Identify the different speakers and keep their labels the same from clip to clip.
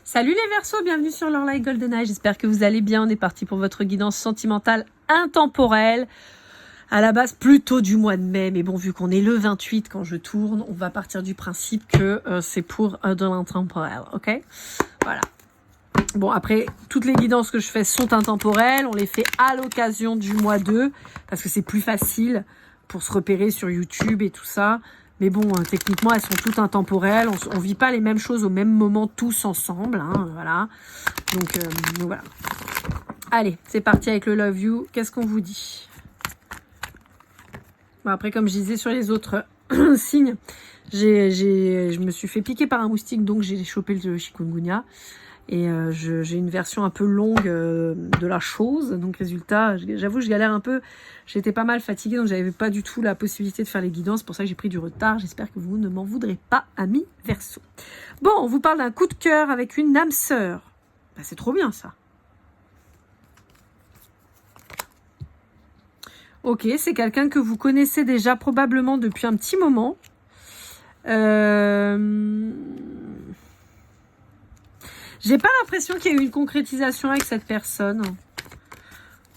Speaker 1: Salut les Verseaux, bienvenue sur leur Light Golden Eye. J'espère que vous allez bien. On est parti pour votre guidance sentimentale intemporelle. À la base, plutôt du mois de mai. Mais bon, vu qu'on est le 28 quand je tourne, on va partir du principe que c'est pour de l'intemporel. Ok? Voilà. Bon, après, toutes les guidances que je fais sont intemporelles. On les fait à l'occasion du mois 2 parce que c'est plus facile pour se repérer sur YouTube et tout ça. Mais bon, techniquement, elles sont toutes intemporelles. On vit pas les mêmes choses au même moment tous ensemble. Hein, voilà. Donc voilà. Allez, c'est parti avec le Love You. Qu'est-ce qu'on vous dit? Bon, après, comme je disais sur les autres signes, je me suis fait piquer par un moustique, donc j'ai chopé le chikungunya. Et j'ai une version un peu longue de la chose. Donc résultat, j'avoue, je galère un peu. J'étais pas mal fatiguée, donc j'avais pas du tout la possibilité de faire les guidances. C'est pour ça que j'ai pris du retard. J'espère que vous ne m'en voudrez pas, amis Verseau. Bon, on vous parle d'un coup de cœur avec une âme sœur. Bah, c'est trop bien ça. Ok, c'est quelqu'un que vous connaissez déjà probablement depuis un petit moment. J'ai pas l'impression qu'il y ait eu une concrétisation avec cette personne.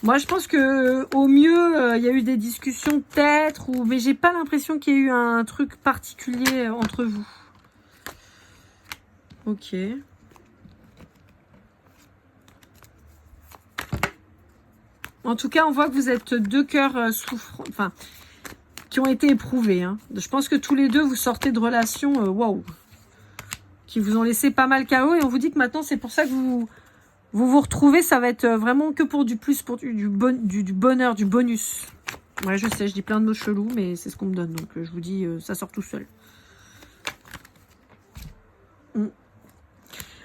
Speaker 1: Moi, je pense que au mieux, il y a eu des discussions peut-être, mais j'ai pas l'impression qu'il y ait eu un truc particulier entre vous. Ok. En tout cas, on voit que vous êtes deux cœurs souffrants, enfin, qui ont été éprouvés. Hein. Je pense que tous les deux, vous sortez de relations, waouh, qui vous ont laissé pas mal KO, et on vous dit que maintenant, c'est pour ça que vous retrouvez, ça va être vraiment que pour du plus, pour du bonheur, du bonus. Ouais, je sais, je dis plein de mots chelous, mais c'est ce qu'on me donne, donc je vous dis, ça sort tout seul.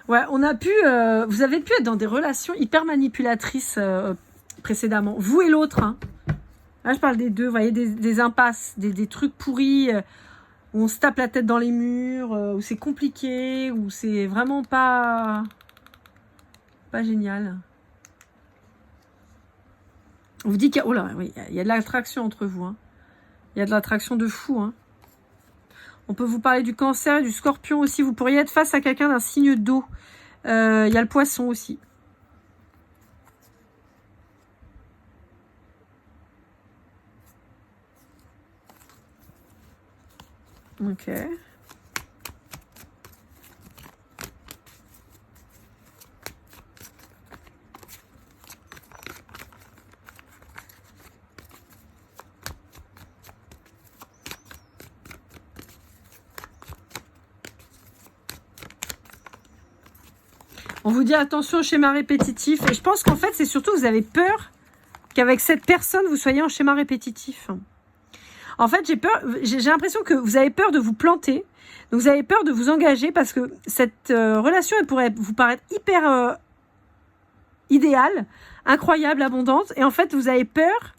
Speaker 1: Ouais, on a pu, vous avez pu être dans des relations hyper manipulatrices précédemment, vous et l'autre. Hein. Là, je parle des deux, vous voyez, des impasses, des trucs pourris, où on se tape la tête dans les murs, où c'est compliqué, où c'est vraiment pas génial. On vous dit qu'il y a, oh là, oui, il y a de l'attraction entre vous. Hein. Il y a de l'attraction de fou. Hein. On peut vous parler du cancer et du scorpion aussi. Vous pourriez être face à quelqu'un d'un signe d'eau. Il y a le poisson aussi. Ok. On vous dit attention au schéma répétitif. Et je pense qu'en fait, c'est surtout vous avez peur qu'avec cette personne, vous soyez en schéma répétitif. En fait, j'ai l'impression que vous avez peur de vous planter. Donc, vous avez peur de vous engager parce que cette relation, elle pourrait vous paraître hyper idéale, incroyable, abondante. Et en fait, vous avez peur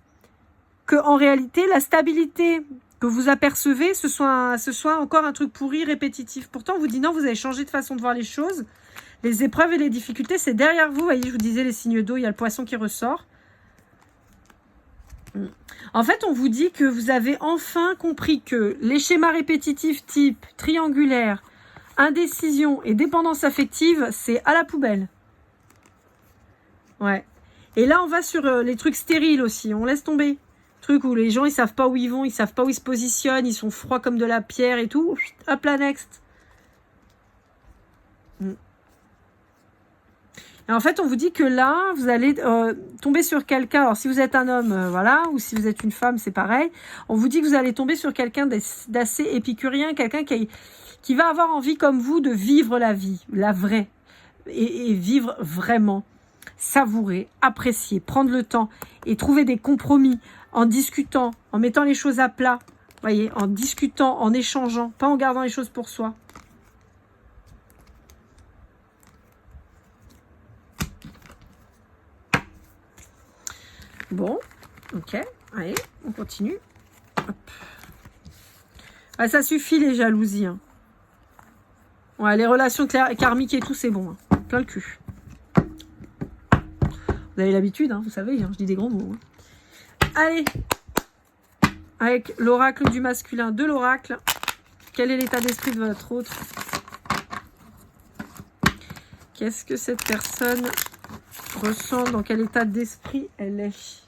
Speaker 1: que, en réalité, la stabilité que vous apercevez, ce soit encore un truc pourri, répétitif. Pourtant, on vous dit non, vous avez changé de façon de voir les choses. Les épreuves et les difficultés, c'est derrière vous. Vous voyez, je vous disais les signes d'eau, il y a le poisson qui ressort. En fait, on vous dit que vous avez enfin compris que les schémas répétitifs type triangulaire, indécision et dépendance affective, c'est à la poubelle. Ouais. Et là, on va sur les trucs stériles aussi. On laisse tomber. Trucs où les gens, ils savent pas où ils vont, ils savent pas où ils se positionnent, ils sont froids comme de la pierre et tout. Hop là, next. Et en fait, on vous dit que là, vous allez tomber sur quelqu'un. Alors, si vous êtes un homme, voilà, ou si vous êtes une femme, c'est pareil. On vous dit que vous allez tomber sur quelqu'un d'assez épicurien, quelqu'un qui va avoir envie, comme vous, de vivre la vie, la vraie, et vivre vraiment, savourer, apprécier, prendre le temps et trouver des compromis en discutant, en mettant les choses à plat, voyez, en discutant, en échangeant, pas en gardant les choses pour soi. Bon, ok, allez, on continue. Hop. Ah, ça suffit les jalousies. Hein. Ouais, les relations karmiques et tout, c'est bon. Hein. Plein le cul. Vous avez l'habitude, hein, vous savez, hein, je dis des gros mots. Hein. Allez, avec l'oracle du masculin de l'oracle, quel est l'état d'esprit de votre autre? Qu'est-ce que cette personne ressent? Dans quel état d'esprit elle est?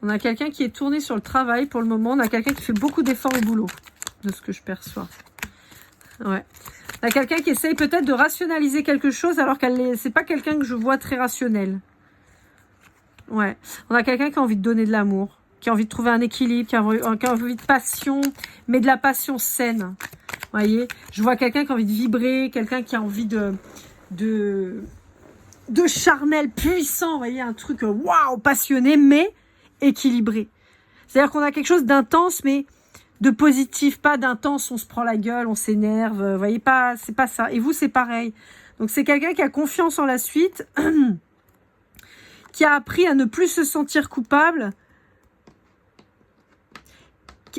Speaker 1: On a quelqu'un qui est tourné sur le travail pour le moment. On a quelqu'un qui fait beaucoup d'efforts au boulot, de ce que je perçois. Ouais. On a quelqu'un qui essaye peut-être de rationaliser quelque chose alors qu'elle c'est pas quelqu'un que je vois très rationnel. Ouais. On a quelqu'un qui a envie de donner de l'amour, qui a envie de trouver un équilibre, qui a envie de passion, mais de la passion saine. Vous voyez? Je vois quelqu'un qui a envie de vibrer, quelqu'un qui a envie de charnel puissant. Vous voyez? Un truc waouh, passionné, mais équilibré. C'est-à-dire qu'on a quelque chose d'intense, mais de positif, pas d'intense, on se prend la gueule, on s'énerve, vous voyez, pas, c'est pas ça. Et vous, c'est pareil. Donc, c'est quelqu'un qui a confiance en la suite, qui a appris à ne plus se sentir coupable.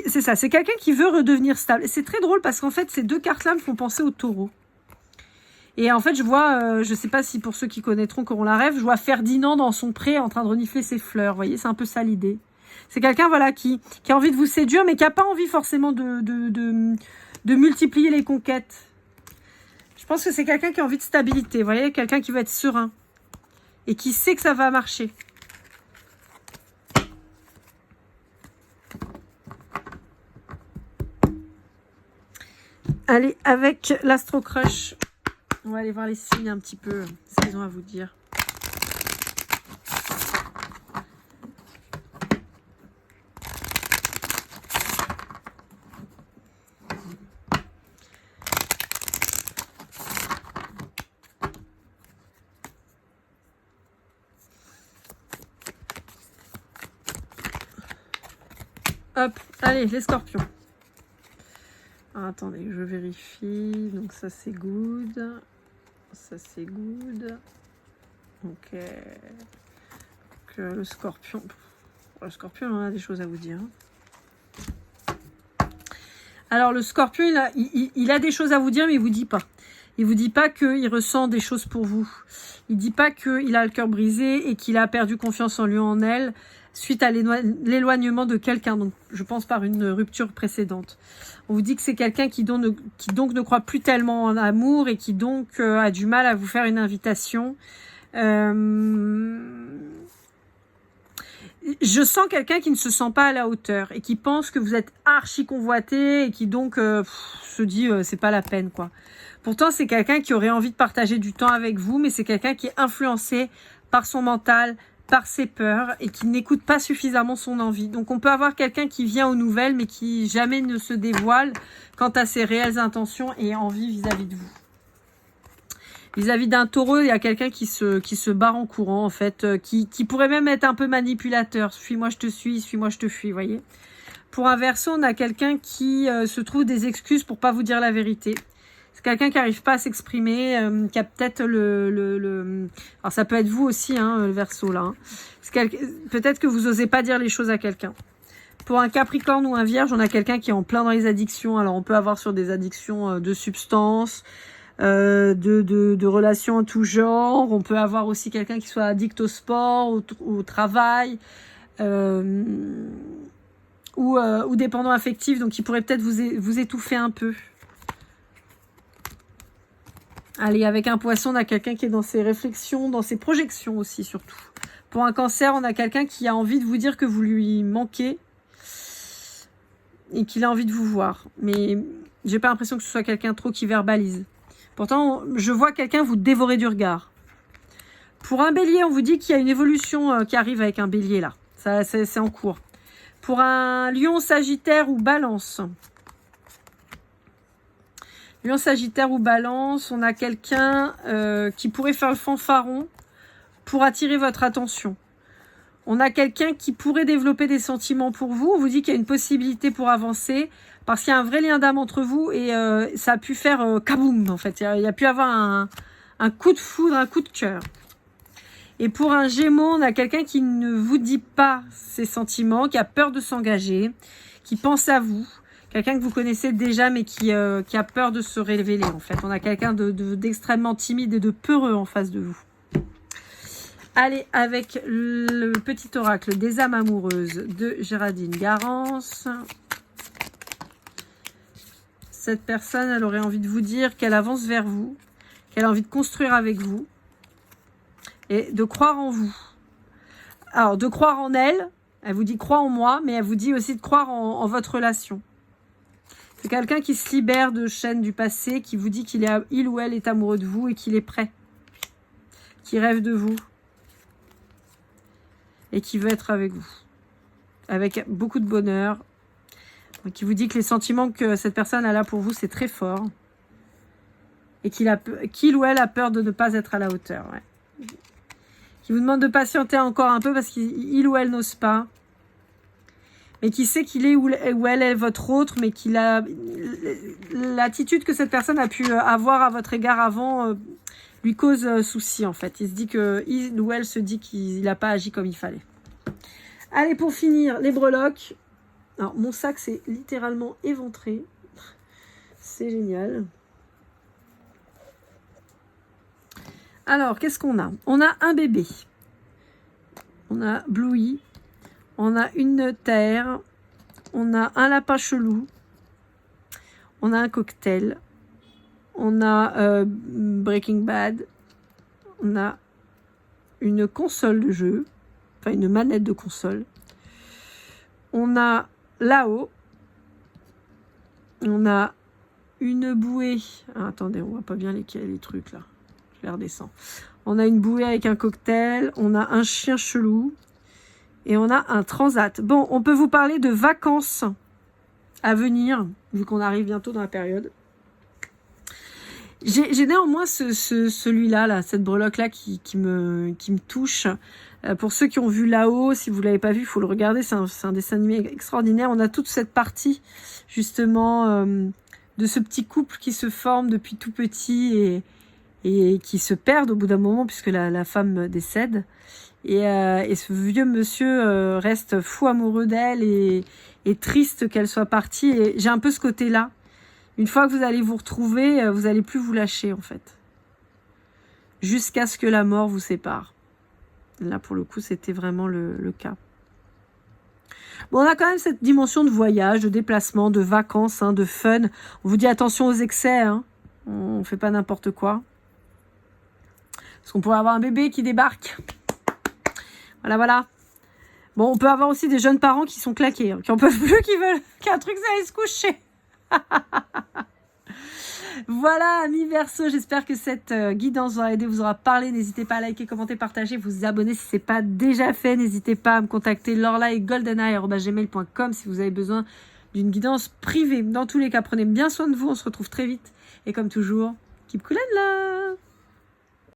Speaker 1: C'est ça, c'est quelqu'un qui veut redevenir stable. Et c'est très drôle parce qu'en fait, ces deux cartes-là me font penser au taureau. Et en fait, je vois, je sais pas si pour ceux qui connaîtront, qui auront la rêve, je vois Ferdinand dans son pré en train de renifler ses fleurs. Vous voyez, c'est un peu ça l'idée. C'est quelqu'un, voilà, qui a envie de vous séduire, mais qui n'a pas envie forcément de multiplier les conquêtes. Je pense que c'est quelqu'un qui a envie de stabilité. Vous voyez, quelqu'un qui va être serein. Et qui sait que ça va marcher. Allez, avec l'Astro Crush, on va aller voir les signes un petit peu, ce qu'ils ont à vous dire. Hop, allez, les scorpions. Alors, attendez, je vérifie. Donc ça, c'est good. Ça, c'est good. Ok. Donc, le scorpion. Le scorpion, on a des choses à vous dire. Alors, le scorpion, il a des choses à vous dire, mais il vous dit pas. Il vous dit pas qu'il ressent des choses pour vous. Il dit pas qu'il a le cœur brisé et qu'il a perdu confiance en lui ou en elle suite à l'éloignement de quelqu'un, donc je pense par une rupture précédente. On vous dit que c'est quelqu'un qui donc ne croit plus tellement en amour et qui donc a du mal à vous faire une invitation. Je sens quelqu'un qui ne se sent pas à la hauteur et qui pense que vous êtes archi convoité et qui donc se dit c'est pas la peine quoi. Pourtant c'est quelqu'un qui aurait envie de partager du temps avec vous, mais c'est quelqu'un qui est influencé par son mental, par ses peurs et qui n'écoute pas suffisamment son envie. Donc on peut avoir quelqu'un qui vient aux nouvelles mais qui jamais ne se dévoile quant à ses réelles intentions et envies vis-à-vis de vous. Vis-à-vis d'un taureau, il y a quelqu'un qui se barre en courant en fait, qui pourrait même être un peu manipulateur. Suis-moi, je te suis, suis-moi, je te fuis, vous voyez. Pour un Verseau, on a quelqu'un qui se trouve des excuses pour pas vous dire la vérité. C'est quelqu'un qui n'arrive pas à s'exprimer, qui a peut-être alors ça peut être vous aussi, hein, le Verseau là. Hein. Peut-être que vous osez pas dire les choses à quelqu'un. Pour un Capricorne ou un Vierge, on a quelqu'un qui est en plein dans les addictions. Alors on peut avoir sur des addictions de substances, de relations en tout genre. On peut avoir aussi quelqu'un qui soit addict au sport, au travail, ou dépendant affectif, donc qui pourrait peut-être vous étouffer un peu. Allez, avec un Poisson, on a quelqu'un qui est dans ses réflexions, dans ses projections aussi, surtout. Pour un Cancer, on a quelqu'un qui a envie de vous dire que vous lui manquez et qu'il a envie de vous voir. Mais j'ai pas l'impression que ce soit quelqu'un trop qui verbalise. Pourtant, je vois quelqu'un vous dévorer du regard. Pour un Bélier, on vous dit qu'il y a une évolution qui arrive avec un Bélier, là. Ça, c'est en cours. Pour un Lion, Sagittaire ou Balance... Lion, Sagittaire ou Balance, on a quelqu'un qui pourrait faire le fanfaron pour attirer votre attention. On a quelqu'un qui pourrait développer des sentiments pour vous. On vous dit qu'il y a une possibilité pour avancer parce qu'il y a un vrai lien d'âme entre vous et ça a pu faire kaboum en fait. Il y a pu avoir un coup de foudre, un coup de cœur. Et pour un Gémeaux, on a quelqu'un qui ne vous dit pas ses sentiments, qui a peur de s'engager, qui pense à vous. Quelqu'un que vous connaissez déjà, mais qui a peur de se révéler, en fait. On a quelqu'un d'extrêmement timide et de peureux en face de vous. Allez, avec le petit oracle des âmes amoureuses de Géraldine Garance. Cette personne, elle aurait envie de vous dire qu'elle avance vers vous, qu'elle a envie de construire avec vous et de croire en vous. Alors, de croire en elle, elle vous dit crois en moi, mais elle vous dit aussi de croire en votre relation. C'est quelqu'un qui se libère de chaînes du passé, qui vous dit il ou elle est amoureux de vous et qu'il est prêt, qui rêve de vous et qui veut être avec vous, avec beaucoup de bonheur, qui vous dit que les sentiments que cette personne a là pour vous, c'est très fort et qu'il ou elle a peur de ne pas être à la hauteur. Ouais. Qui vous demande de patienter encore un peu parce qu'il ou elle n'ose pas, mais qui sait qu'il est où elle est votre autre, mais qu'il a l'attitude que cette personne a pu avoir à votre égard avant lui cause souci en fait. Il se dit que il ou elle se dit qu'il n'a pas agi comme il fallait. Allez, pour finir, les breloques. Alors mon sac c'est littéralement éventré. C'est génial. Alors, qu'est-ce qu'on a? On a un bébé. On a Bluey. On a une terre. On a un lapin chelou. On a un cocktail. On a Breaking Bad. On a une console de jeu. Enfin, une manette de console. On a là-haut. On a une bouée. Ah, attendez, on voit pas bien les trucs là. Je les redescends. On a une bouée avec un cocktail. On a un chien chelou. Et on a un transat. Bon, on peut vous parler de vacances à venir, vu qu'on arrive bientôt dans la période. J'ai néanmoins celui-là, là, cette breloque-là qui me touche. Pour ceux qui ont vu là-haut, si vous ne l'avez pas vu, il faut le regarder. C'est un dessin animé extraordinaire. On a toute cette partie, justement, de ce petit couple qui se forme depuis tout petit et qui se perdent au bout d'un moment, puisque la femme décède. Et ce vieux monsieur reste fou amoureux d'elle et triste qu'elle soit partie. Et j'ai un peu ce côté-là. Une fois que vous allez vous retrouver, vous n'allez plus vous lâcher, en fait. Jusqu'à ce que la mort vous sépare. Là, pour le coup, c'était vraiment le cas. Bon, on a quand même cette dimension de voyage, de déplacement, de vacances, hein, de fun. On vous dit attention aux excès. Hein. On ne fait pas n'importe quoi. Parce qu'on pourrait avoir un bébé qui débarque. Voilà, voilà. Bon, on peut avoir aussi des jeunes parents qui sont claqués, hein, qui en peuvent plus, qui veulent qu'un truc, ça aille se coucher. Voilà, amis Verseau, j'espère que cette guidance vous aura aidé, vous aura parlé. N'hésitez pas à liker, commenter, partager, vous abonner si ce n'est pas déjà fait. N'hésitez pas à me contacter lorlaetgoldeneye@gmail.com si vous avez besoin d'une guidance privée. Dans tous les cas, prenez bien soin de vous, on se retrouve très vite. Et comme toujours, keep cool and love.